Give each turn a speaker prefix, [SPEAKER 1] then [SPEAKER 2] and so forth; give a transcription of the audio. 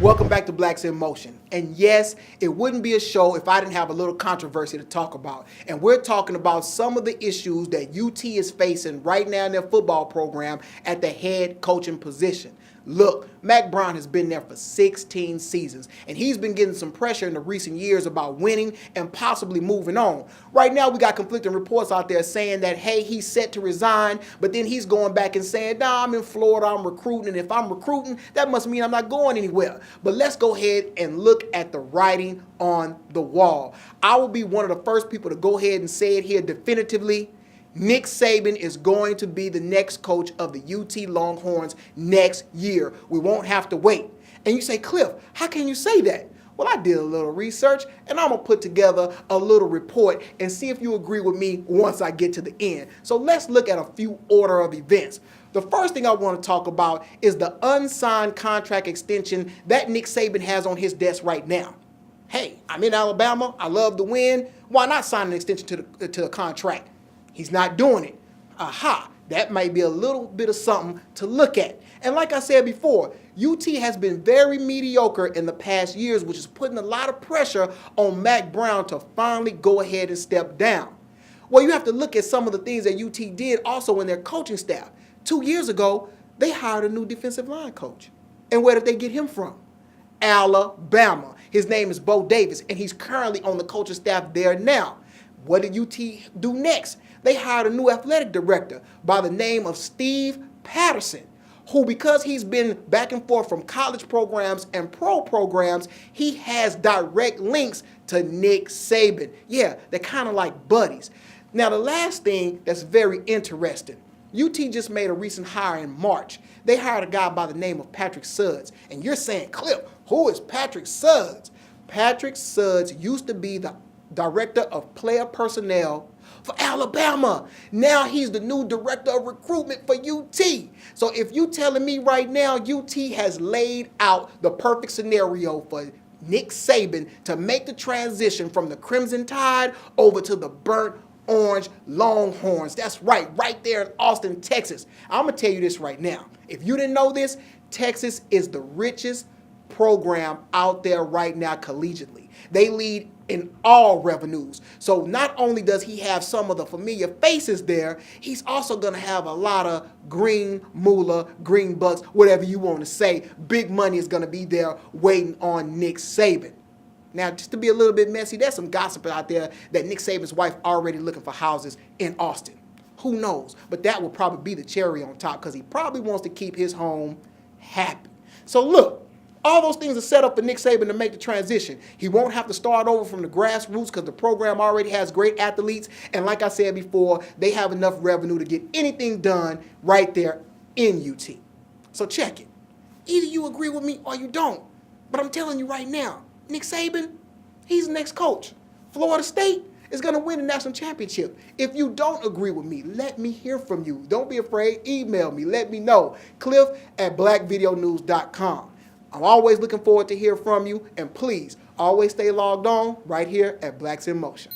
[SPEAKER 1] Welcome back to Blacks in Motion. And yes, it wouldn't be a show if I didn't have a little controversy to talk about. And we're talking about some of the issues that UT is facing right now in their football program at the head coaching position. Look, Mack Brown has been there for 16 seasons, and he's been getting some pressure in the recent years about winning and possibly moving on. Right now, we got conflicting reports out there saying that, hey, he's set to resign, but then he's going back and saying, nah, I'm in Florida, I'm recruiting, and if I'm recruiting, that must mean I'm not going anywhere. But let's go ahead and look at the writing on the wall. I will be one of the first people to go ahead and say it here definitively. Nick Saban is going to be the next coach of the UT Longhorns next year. We won't have to wait. And you say, Cliff, how can you say that? Well, I did a little research, and I'm going to put together a little report and see if you agree with me once I get to the end. So let's look at a few order of events. The first thing I want to talk about is the unsigned contract extension that Nick Saban has on his desk right now. Hey, I'm in Alabama. I love to win. Why not sign an extension to the contract? He's not doing it. Aha, that might be a little bit of something to look at. And like I said before, UT has been very mediocre in the past years, which is putting a lot of pressure on Mack Brown to finally go ahead and step down. Well, you have to look at some of the things that UT did also in their coaching staff. 2 years ago, they hired a new defensive line coach. And where did they get him from? Alabama. His name is Bo Davis, and he's currently on the coaching staff there now. What did UT do next? They hired a new athletic director by the name of Steve Patterson, who, because he's been back and forth from college programs and pro programs, he has direct links to Nick Saban. Yeah, they're kind of like buddies. Now, the last thing that's very interesting, UT just made a recent hire in March. They hired a guy by the name of Patrick Suggs. And you're saying, Cliff, who is Patrick Suggs? Patrick Suggs used to be the director of player personnel for Alabama. Now he's the new director of recruitment for UT. So if you telling me right now UT has laid out the perfect scenario for Nick Saban to make the transition from the Crimson Tide over to the burnt orange Longhorns. That's right there in Austin, Texas. I'm going to tell you this right now. If you didn't know this, Texas is the richest program out there right now collegiately. They lead in all revenues. So not only does he have some of the familiar faces there, he's also going to have a lot of green moolah, green bucks, whatever you want to say. Big money is going to be there waiting on Nick Saban. Now, just to be a little bit messy, there's some gossip out there that Nick Saban's wife already looking for houses in Austin. Who knows? But that will probably be the cherry on top because he probably wants to keep his home happy. So look, all those things are set up for Nick Saban to make the transition. He won't have to start over from the grassroots because the program already has great athletes. And like I said before, they have enough revenue to get anything done right there in UT. So check it. Either you agree with me or you don't. But I'm telling you right now, Nick Saban, he's the next coach. Florida State is going to win the national championship. If you don't agree with me, let me hear from you. Don't be afraid. Email me. Let me know. Cliff@blackvideonews.com. I'm always looking forward to hear from you, and please always stay logged on right here at Blacks in Motion.